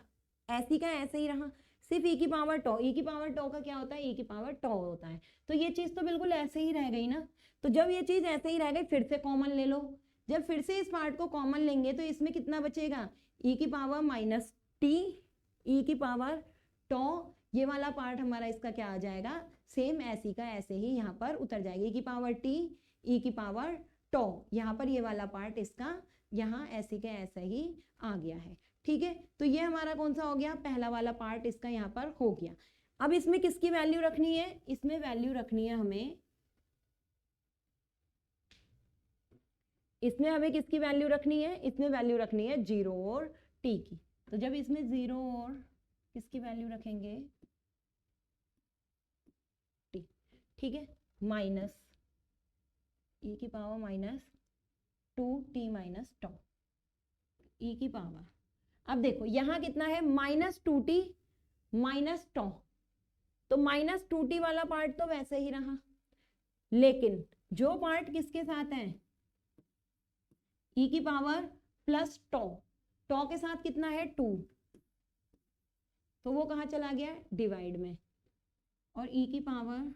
ऐसी का ऐसे ही रहा, सिर्फ ई की पावर टो, ई की पावर टो का क्या होता है, ई की पावर टो होता है। तो ये चीज तो बिल्कुल ऐसे ही रह गई ना। तो जब ये चीज ऐसे ही रह गई, फिर से कॉमन ले लो। जब फिर से इस पार्ट को कॉमन लेंगे तो इसमें कितना बचेगा, ई की पावर माइनस टी, ई की पावर टो, ये वाला पार्ट हमारा इसका क्या आ जाएगा, सेम ऐसी का ऐसे ही यहाँ पर उतर जाएगी, ई की पावर टी, ई की पावर टो, यहाँ पर ये वाला पार्ट इसका यहाँ ऐसे का ऐसा ही आ गया है। ठीक है, तो ये हमारा कौन सा हो गया, पहला वाला पार्ट इसका यहाँ पर हो गया। अब इसमें किसकी वैल्यू रखनी है, इसमें वैल्यू रखनी है हमें, इसमें हमें किसकी वैल्यू रखनी है, इसमें वैल्यू रखनी है जीरो और टी की। तो जब इसमें जीरो और किसकी वैल्यू रखेंगे, टी, ठीक है, माइनस ई की power minus two t minus tau, e की पावर, अब देखो यहां कितना है, minus two t minus tau, तो माइनस टू टी वाला पार्ट तो वैसे ही रहा, लेकिन जो पार्ट किसके साथ है, ई की पावर प्लस टो, टो के साथ कितना है टू, तो वो कहां चला गया, डिवाइड में, और ई की पावर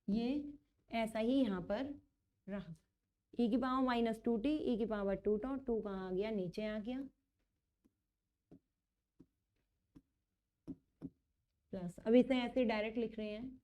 ये ऐसा ही यहां पर रहा, ई की पावर माइनस टू टी, ई की पावर टू टो, टू कहाँ आ गया, नीचे आ गया, प्लस, अब इसे ऐसे डायरेक्ट लिख रहे हैं,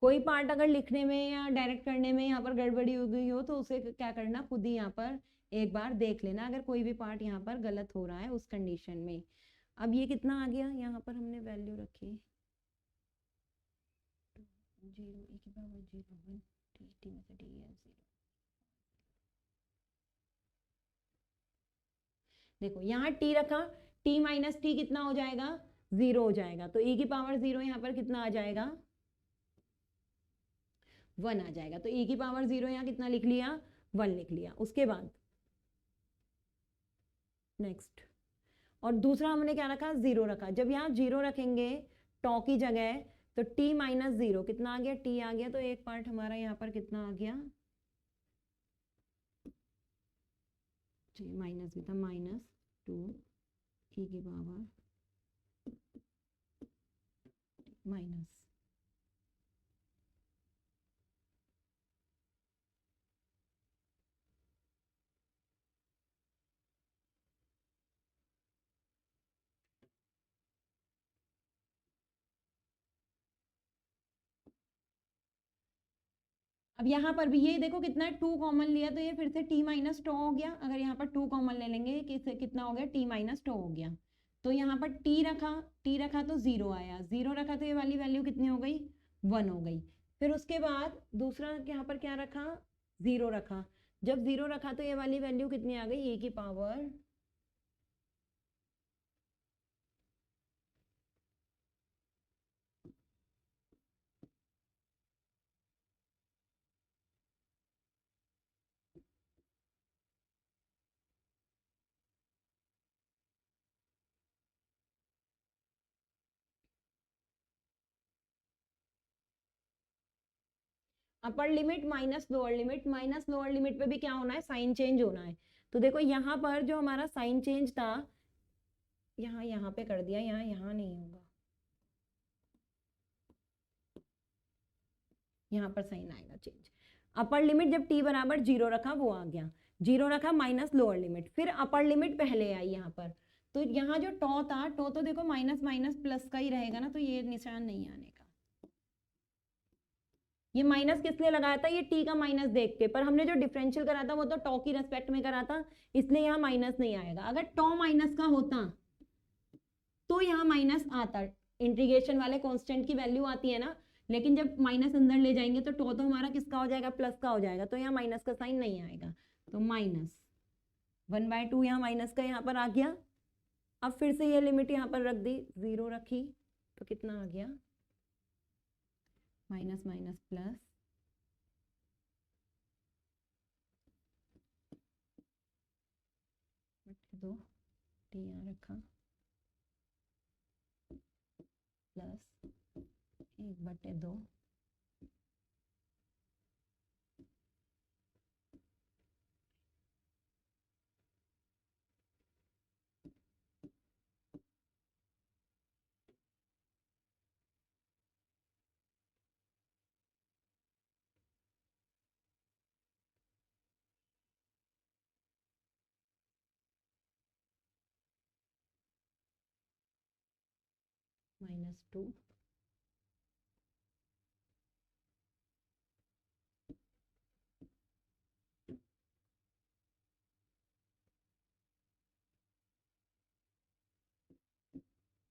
कोई पार्ट अगर लिखने में या डायरेक्ट करने में यहाँ पर गड़बड़ी हो गई हो तो उसे क्या करना, खुद ही यहाँ पर एक बार देख लेना, अगर कोई भी पार्ट यहाँ पर गलत हो रहा है उस कंडीशन में। अब ये कितना आ गया, यहाँ पर हमने वैल्यू रखी जीरो, ई की पावर जीरो वन, टी में से टी है जीरो, देखो यहाँ टी रखा, टी माइनस टी कितना हो जाएगा, जीरो हो जाएगा, तो ई की पावर जीरो यहाँ पर कितना आ जाएगा, वन आ जाएगा, तो ई की पावर जीरो यहाँ कितना लिख लिया, वन लिख लिया। उसके बाद नेक्स्ट, और दूसरा हमने क्या रखा, जीरो रखा, जब यहाँ जीरो रखेंगे टॉ की जगह तो टी माइनस जीरो कितना आ गया, टी आ गया, तो एक पार्ट हमारा यहाँ पर कितना आ गया, माइनस भी था, माइनस टू ई की पावर माइनस, अब यहाँ पर भी ये देखो कितना है, टू कॉमन लिया तो ये फिर से टी माइनस टो हो गया, अगर यहाँ पर टू कॉमन ले लेंगे कितना हो गया, टी माइनस टो हो गया, तो यहाँ पर टी रखा तो जीरो आया, जीरो रखा तो ये वाली वैल्यू कितनी हो गई, वन हो गई। फिर उसके बाद दूसरा यहाँ पर क्या रखा, जीरो रखा, जब जीरो रखा तो ये वाली वैल्यू कितनी आ गई, ए की power upper limit minus lower limit, minus lower limit पे भी क्या होना है, साइन चेंज होना है। तो देखो यहाँ पर जो हमारा साइन चेंज था, यहाँ पे कर दिया, यहाँ नहीं होगा, यहाँ पर साइन आएगा चेंज। अपर लिमिट जब t बराबर 0 रखा वो आ गया, 0 रखा माइनस लोअर लिमिट, फिर अपर लिमिट पहले आई यहाँ पर। तो यहाँ जो टॉ था, टॉ तो देखो माइनस माइनस प्लस का ही रहेगा ना, तो ये निशान नहीं आने का। ये माइनस किस लिए लगाया था, ये t का माइनस देख के, पर हमने जो डिफरेंशियल करा था वो तो टॉ की रेस्पेक्ट में करा था, इसलिए यहाँ माइनस नहीं आएगा। अगर टॉ माइनस का होता तो यहाँ माइनस आता, इंटीग्रेशन वाले कांस्टेंट की वैल्यू आती है ना, लेकिन जब माइनस अंदर ले जाएंगे तो टॉ तो हमारा किसका हो जाएगा, प्लस का हो जाएगा, तो यहाँ माइनस का साइन नहीं आएगा। तो माइनस 1/2 यहाँ माइनस का यहाँ पर आ गया। अब फिर से ये लिमिट यहाँ पर रख दी, 0 रखी, तो कितना आ गया, माइनस माइनस प्लस, दो टी यहाँ रखा, प्लस 1/2 -2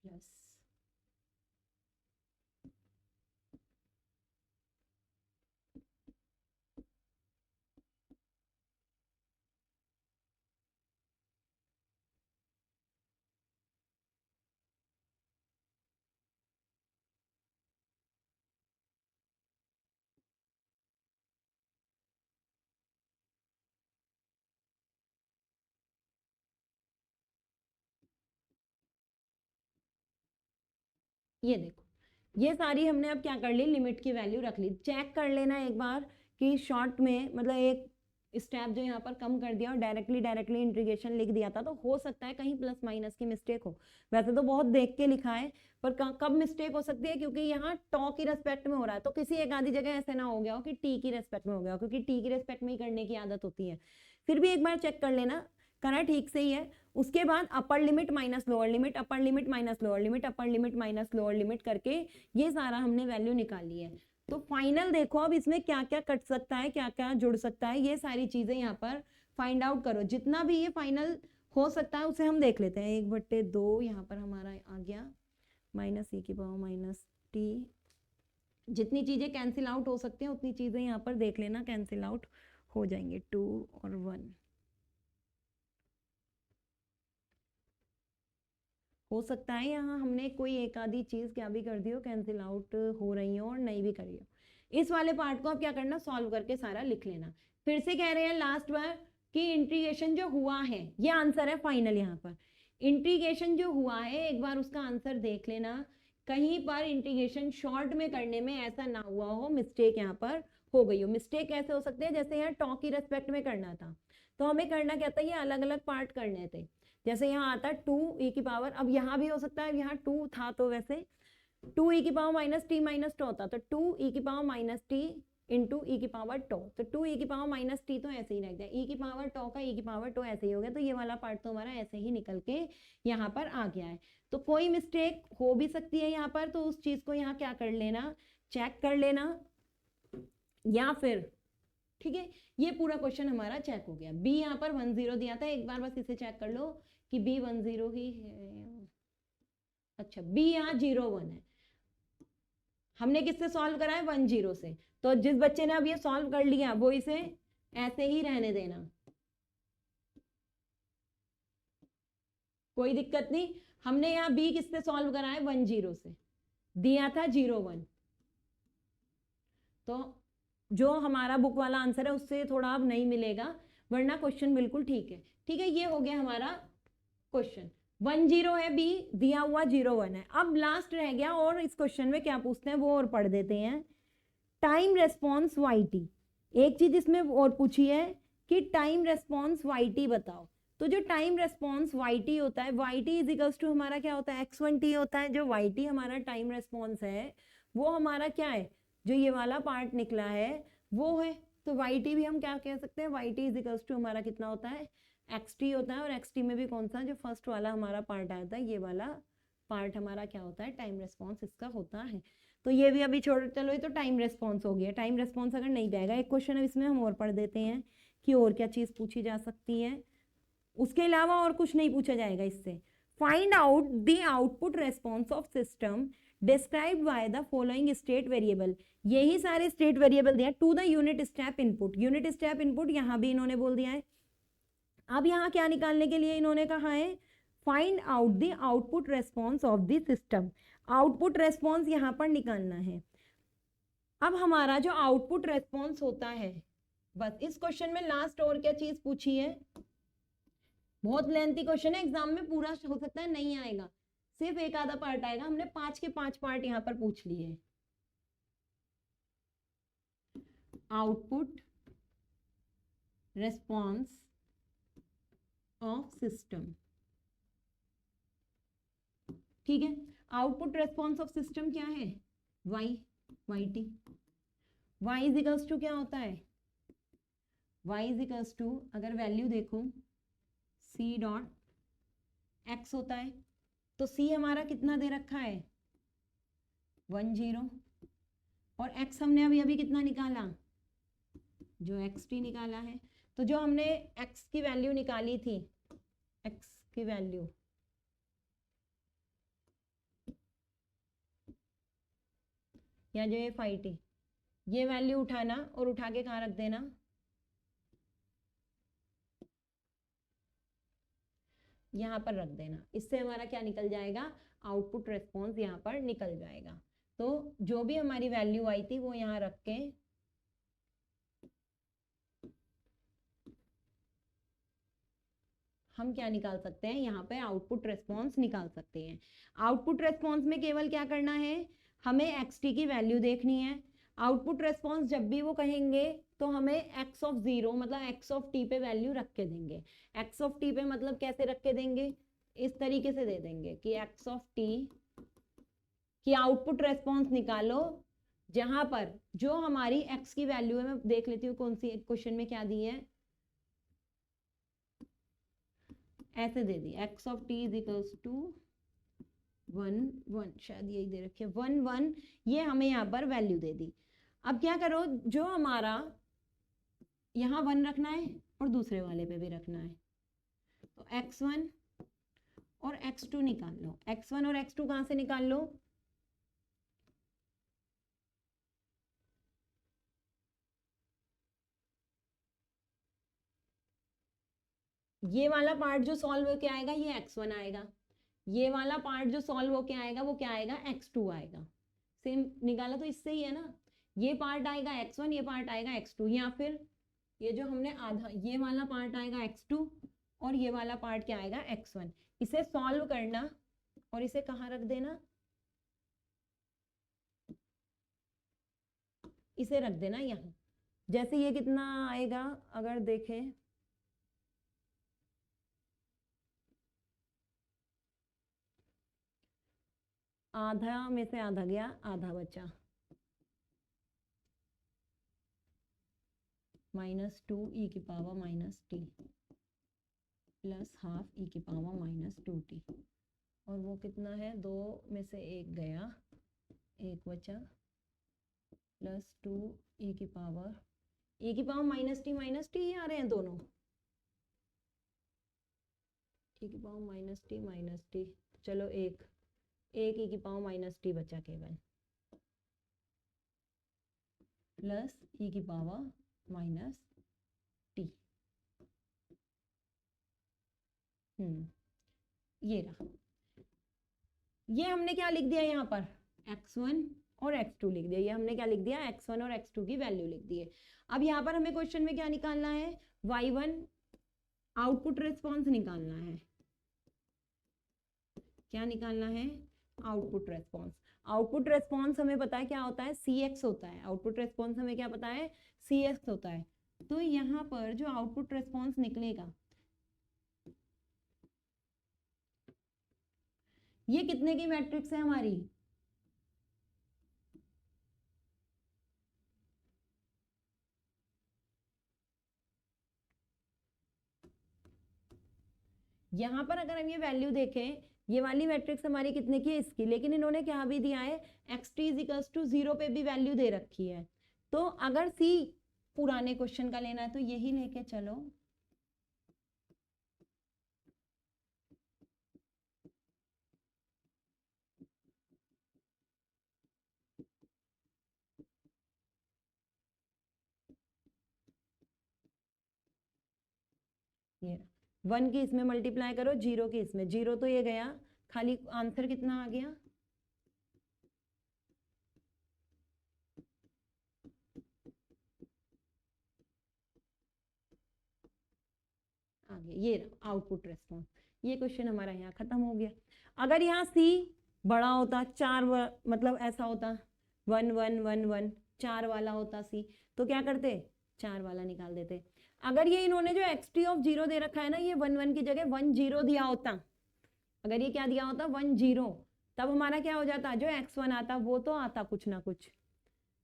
प्लस ये देखो, ये सारी हमने अब क्या कर ली, लिमिट की वैल्यू रख ली। चेक कर लेना एक बार कि शॉर्ट में, मतलब एक स्टेप जो यहाँ पर कम कर दिया और डायरेक्टली इंटीग्रेशन लिख दिया था, तो हो सकता है कहीं प्लस माइनस की मिस्टेक हो। वैसे तो बहुत देख के लिखा है, पर कब मिस्टेक हो सकती है, क्योंकि यहाँ टॉ की रेस्पेक्ट में हो रहा है, तो किसी एक आधी जगह ऐसे ना हो गया हो कि टी की रेस्पेक्ट में हो गया हो, क्योंकि टी की रेस्पेक्ट में ही करने की आदत होती है। फिर भी एक बार चेक कर लेना, करा ठीक से ही है। उसके बाद upper limit minus lower limit, upper limit minus lower limit, upper limit minus lower limit करके ये सारा हमने वैल्यू निकाली है। तो फाइनल देखो अब इसमें क्या क्या कट सकता है, क्या क्या जुड़ सकता है, ये सारी चीजें यहाँ पर फाइंड आउट करो। जितना भी ये फाइनल हो सकता है उसे हम देख लेते हैं। 1/2 यहाँ पर हमारा आ गया, माइनस e की पावर माइनस t। जितनी चीजें कैंसिल आउट हो सकती हैं उतनी चीजें यहाँ पर देख लेना कैंसिल आउट हो जाएंगे, 2 और 1। हो सकता है यहाँ हमने कोई एक आधी चीज क्या भी कर दी हो, कैंसिल आउट हो रही हो और नहीं भी करी हो। इस वाले पार्ट को आप क्या करना, सॉल्व करके सारा लिख लेना। फिर से कह रहे हैं लास्ट बार कि इंटीग्रेशन जो हुआ है, ये आंसर है फाइनल। यहाँ पर इंटीग्रेशन जो हुआ है एक बार उसका आंसर देख लेना, कहीं पर इंटीग्रेशन शॉर्ट में करने में ऐसा ना हुआ हो, मिस्टेक यहाँ पर हो गई हो। मिस्टेक कैसे हो सकते हैं, जैसे यहाँ टॉ की रेस्पेक्ट में करना था तो हमें करना क्या था, ये अलग अलग पार्ट करने थे। जैसे यहाँ आता 2e की पावर, अब यहाँ भी हो सकता है, यहाँ 2 था तो वैसे 2e की पावर माइनस टी माइनस टॉ था, तो 2e की पावर माइनस टी इंटू ई की पावर टॉ, तो 2e की पावर माइनस टी तो ऐसे ही रह गया, e की पावर टॉ का e की पावर टॉ ऐसे ही हो गया। तो ये वाला पार्ट तो हमारा ऐसे ही निकल के यहाँ पर आ गया है। तो कोई मिस्टेक हो भी सकती है यहाँ पर, तो उस चीज को यहाँ क्या कर लेना, चेक कर लेना, या फिर ठीक है ये पूरा क्वेश्चन हमारा चेक हो गया। बी यहाँ पर 10 दिया था, एक बार बस इसे चेक कर लो कि बी 10 ही है। अच्छा बी यहाँ 01 है, हमने किससे सॉल्व करा है, 10 से। तो जिस बच्चे ने अब ये सॉल्व कर लिया वो इसे ऐसे ही रहने देना, कोई दिक्कत नहीं। हमने यहाँ बी किससे सॉल्व करा है, 10 से, दिया था 01, तो जो हमारा बुक वाला आंसर है उससे थोड़ा अब नहीं मिलेगा, वरना क्वेश्चन बिल्कुल ठीक है। ठीक है, ये हो गया हमारा क्वेश्चन। 10 है, बी दिया हुआ 01 है। अब लास्ट रह गया और इस क्वेश्चन में क्या पूछते हैं वो और पढ़ देते हैं। टाइम रेस्पॉन्स वाई, एक चीज इसमें और पूछी है कि टाइम रेस्पॉन्स वाई बताओ। तो जो टाइम रेस्पॉन्स वाई होता है, Y T is equals to हमारा क्या होता है, x1t होता है। जो वाई टी हमारा टाइम रेस्पॉन्स है वो हमारा क्या है, जो ये वाला पार्ट निकला है वो है। तो वाई टी भी हम क्या कह सकते हैं, Y T is equals to हमारा कितना होता है, एक्स टी होता है। और एक्स टी में भी कौन सा, जो फर्स्ट वाला हमारा पार्ट आता है, ये वाला पार्ट हमारा क्या होता है, टाइम रेस्पॉन्स इसका होता है। तो ये भी अभी छोड़, चलो ये तो टाइम रेस्पॉन्स हो गया। टाइम रेस्पॉन्स अगर नहीं भी आएगा, एक क्वेश्चन है इसमें हम और पढ़ देते हैं कि और क्या चीज पूछी जा सकती है। उसके अलावा और कुछ नहीं पूछा जाएगा इससे। Find out the output response of system describe by the following state variable. यही सारे स्टेट वेरिएबल दिया to the unit step input. Unit step input यहाँ भी इन्होंने बोल दिया है। अब यहाँ क्या निकालने के लिए इन्होंने कहा है, find out the output response of the system. Output response यहाँ पर निकालना है। अब हमारा जो आउटपुट रेस्पॉन्स होता है, बस इस क्वेश्चन में लास्ट और क्या चीज पूछी है, बहुत लेंथी क्वेश्चन है, एग्जाम में पूरा हो सकता है नहीं आएगा, सिर्फ एक आधा पार्ट आएगा। हमने 5 के 5 पार्ट यहाँ पर पूछ लिए। आउटपुट रेस्पॉन्स ऑफ सिस्टम, ठीक है। आउटपुट रेस्पॉन्स ऑफ सिस्टम क्या है, Y T. Y is equals to क्या होता है, वाई इज इक्वल्स टू, अगर वैल्यू देखो सी डॉट एक्स होता है, तो सी हमारा कितना दे रखा है 10, और एक्स हमने अभी अभी कितना निकाला, जो एक्स टी निकाला है। तो जो हमने एक्स की वैल्यू निकाली थी, एक्स की वैल्यू या जो ये फाई टी, ये वैल्यू उठाना और उठा के कहाँ रख देना, यहाँ पर रख देना। इससे हमारा क्या निकल जाएगा, आउटपुट रेस्पॉन्स यहाँ पर निकल जाएगा। तो जो भी हमारी वैल्यू आई थी वो यहाँ रख के हम क्या निकाल सकते हैं, यहाँ पे आउटपुट रेस्पॉन्स निकाल सकते हैं। आउटपुट रेस्पॉन्स में केवल क्या करना है, हमें एक्स टी की वैल्यू देखनी है। आउटपुट रेस्पॉन्स जब भी वो कहेंगे तो हमें एक्स ऑफ 0 मतलब एक्स ऑफ टी पे वैल्यू रख के देंगे। एक्स ऑफ टी पे मतलब कैसे रख के देंगे, इस तरीके से दे देंगे कि एक्स ऑफ टी की आउटपुट रेस्पॉन्स निकालो, जहां पर जो हमारी एक्स की वैल्यू है, मैं देख लेती हूँ कौन सी क्वेश्चन में क्या दी है, ऐसे दे दी X of t is equals to 1 शायद यही दे रखी है 1 ये हमें यहाँ पर वैल्यू दे दी। अब क्या करो, जो हमारा यहाँ 1 रखना है और दूसरे वाले पे भी रखना है, तो x1 और x2 निकाल लो। x1 और x2 कहाँ से निकाल लो, ये वाला पार्ट जो सॉल्व होके आएगा ये x1 आएगा, ये वाला पार्ट जो सॉल्व होके आएगा वो क्या आएगा, x2 आएगा। सेम निकाला तो इससे ही है ना, ये पार्ट आएगा x1, ये पार्ट आएगा x2, या फिर ये जो हमने आधा, ये वाला पार्ट आएगा x2 और ये वाला पार्ट क्या आएगा x1। इसे सॉल्व करना और इसे कहाँ रख देना, इसे रख देना यहाँ। जैसे ये कितना आएगा, अगर देखें आधा में से आधा गया, आधा बचा, -2 e की power -t plus half e की पावर -2t, और वो कितना है, 2 में से 1 गया, 1 बचा, प्लस 2 e की पावर -t आ रहे हैं दोनों, e की पावर -t, चलो एक e की पावर -t बचा केवल, प्लस e की पावर -t। ये रहा, ये हमने क्या लिख दिया यहाँ पर, x1 और x2 लिख दिया। ये हमने क्या लिख दिया, x1 और x2 की वैल्यू लिख दी है। अब यहाँ पर हमें क्वेश्चन में क्या निकालना है, y1 आउटपुट रेस्पॉन्स निकालना है। क्या निकालना है, आउटपुट रेस्पॉन्स। आउटपुट रेस्पॉन्स हमें पता है क्या होता है, CX होता है। आउटपुट रेस्पॉन्स हमें क्या पता है, CX होता है। तो यहाँ पर जो आउटपुट रेस्पॉन्स निकलेगा ये कितने की मैट्रिक्स है हमारी, यहाँ पर अगर हम ये वैल्यू देखें, ये वाली मैट्रिक्स हमारी कितने की है, इसकी, लेकिन इन्होंने क्या भी दिया है, xt = 0 पे भी वैल्यू दे रखी है। तो अगर C पुराने क्वेश्चन का लेना है तो यही लेके चलो, ये 1 की इसमें मल्टीप्लाई करो, 0 की इसमें, 0 तो ये गया, खाली आंसर कितना आ गया, आ गया, ये आउटपुट रेस्पॉन्स। ये क्वेश्चन हमारा यहाँ खत्म हो गया। अगर यहाँ C बड़ा होता, 4 मतलब ऐसा होता 1 1 1 1 4 वाला होता C, तो क्या करते, 4 वाला निकाल देते। अगर ये इन्होंने जो xt ऑफ 0 दे रखा है ना, ये 1 1 की जगह 1 0 दिया होता, अगर ये क्या दिया होता 1 0, तब हमारा क्या हो जाता, जो x1 आता वो तो आता कुछ ना कुछ,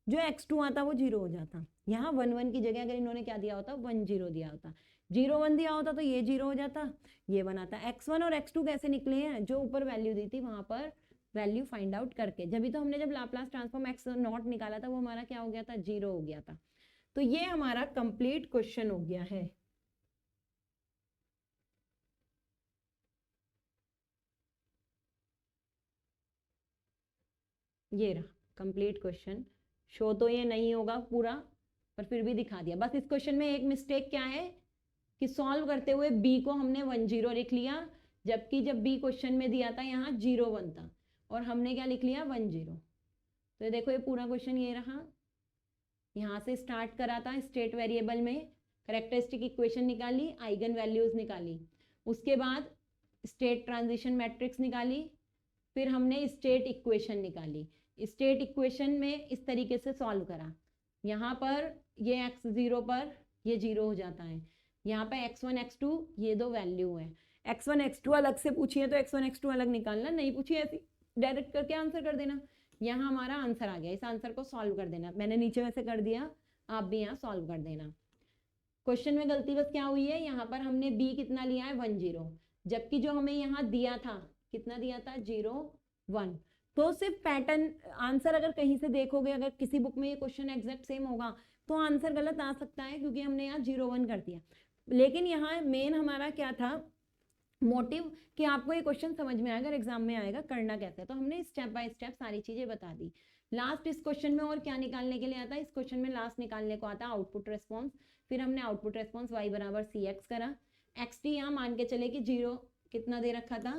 जो x2 आता वो 0 हो जाता। यहाँ 1 1 की जगह अगर इन्होंने क्या दिया होता, 1 0 दिया होता, 0 1 दिया होता तो ये 0 हो जाता, ये 1 आता। x1 और x2 कैसे निकले हैं, जो ऊपर वैल्यू दी थी वहां पर वैल्यू फाइंड आउट करके, जब तो हमने जब लाप्लास ट्रांसफॉर्म x0 निकाला था वो हमारा क्या हो गया था, 0 हो गया था। तो ये हमारा कंप्लीट क्वेश्चन हो गया है। ये रहा कंप्लीट क्वेश्चन। शो तो ये नहीं होगा पूरा, पर फिर भी दिखा दिया। बस इस क्वेश्चन में एक मिस्टेक क्या है कि सॉल्व करते हुए b को हमने 1 0 लिख लिया, जबकि जब b क्वेश्चन में दिया था यहाँ 0 1 था, और हमने क्या लिख लिया 1 0। तो ये देखो ये पूरा क्वेश्चन ये रहा, यहाँ से स्टार्ट करा था स्टेट वेरिएबल में, करेक्टरिस्टिक इक्वेशन निकाली, आइगन वैल्यूज निकाली, उसके बाद स्टेट ट्रांजिशन मैट्रिक्स निकाली, फिर हमने स्टेट इक्वेशन निकाली। स्टेट इक्वेशन में इस तरीके से सॉल्व करा, यहाँ पर ये x0 पर ये 0 हो जाता है, यहाँ पे x1 x2 ये दो वैल्यू है, x1 x2 अलग से पूछिए तो x1 x2 अलग निकालना, नहीं पूछिए ऐसे डायरेक्ट करके आंसर कर देना। यहाँ हमारा आंसर आ गया, इस आंसर को सॉल्व कर देना, मैंने नीचे वैसे कर दिया, आप भी यहाँ सॉल्व कर देना। क्वेश्चन में गलती बस क्या हुई है, यहाँ पर हमने b कितना लिया है 1 0, जबकि जो हमें यहाँ दिया था कितना दिया था 0 1। तो सिर्फ पैटर्न आंसर अगर कहीं से देखोगे, अगर किसी बुक में ये क्वेश्चन एग्जैक्ट सेम होगा तो आंसर गलत आ सकता है, क्योंकि हमने यहाँ 0 1 कर दिया। लेकिन यहाँ मेन हमारा क्या था मोटिव, कि आपको ये क्वेश्चन समझ में आएगा, एग्जाम में आएगा करना कैसे है, तो हमने स्टेप बाय स्टेप सारी चीजें बता दी। लास्ट इस क्वेश्चन में और क्या निकालने के लिए आता है, इस क्वेश्चन में लास्ट निकालने को आता है आउटपुट रेस्पॉन्स। फिर हमने आउटपुट रेस्पॉन्स y = cx करा, xt यहाँ मान के चले कि 0 कितना दे रखा था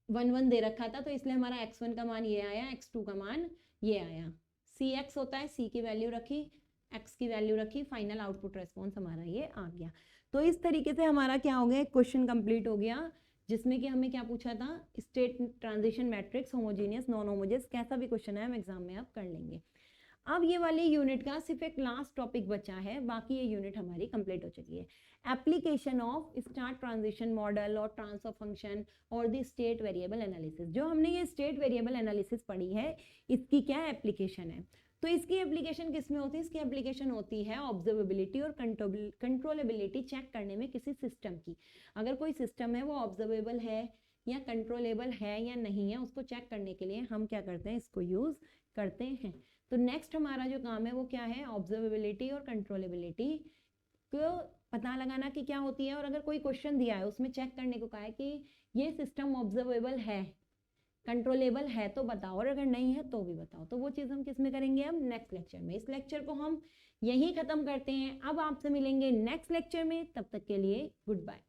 1 1 दे रखा था, तो इसलिए हमारा x1 का मान ये आया, x2 का मान ये आया, cx होता है, c की वैल्यू रखी, x की वैल्यू रखी, फाइनल आउटपुट रेस्पॉन्स हमारा ये आ गया। तो इस तरीके से हमारा क्या हो गया, क्वेश्चन कंप्लीट हो गया, जिसमें कि हमें क्या पूछा था, state transition matrix, homogeneous non homogeneous, कैसा भी क्वेश्चन है हम एग्जाम में आप कर लेंगे। अब ये वाली यूनिट का सिर्फ एक लास्ट टॉपिक बचा है, बाकी ये यूनिट हमारी कंप्लीट हो चुकी है। Application of start transition model और ट्रांसफर फंक्शन और द स्टेट वेरिएबल एनालिसिस। जो हमने ये स्टेट वेरिएबल एनालिसिस पढ़ी है, इसकी क्या एप्लीकेशन है, तो इसकी एप्लीकेशन किस में होती है, इसकी एप्लीकेशन होती है ऑब्जर्वेबिलिटी और कंट्रोलेबिलिटी चेक करने में किसी सिस्टम की। अगर कोई सिस्टम है वो ऑब्जर्वेबल है या कंट्रोलेबल है या नहीं है, उसको चेक करने के लिए हम क्या करते हैं, इसको यूज करते हैं। तो नेक्स्ट हमारा जो काम है वो क्या है, ऑब्जर्वेबिलिटी और कंट्रोलेबिलिटी को पता लगाना कि क्या होती है, और अगर कोई क्वेश्चन दिया है उसमें चेक करने को कहा है कि ये सिस्टम ऑब्जर्वेबल है, कंट्रोलेबल है तो बताओ, और अगर नहीं है तो भी बताओ। तो वो चीज हम किस में करेंगे, हम नेक्स्ट लेक्चर में। इस लेक्चर को हम यहीं खत्म करते हैं, अब आपसे मिलेंगे नेक्स्ट लेक्चर में, तब तक के लिए गुड बाय।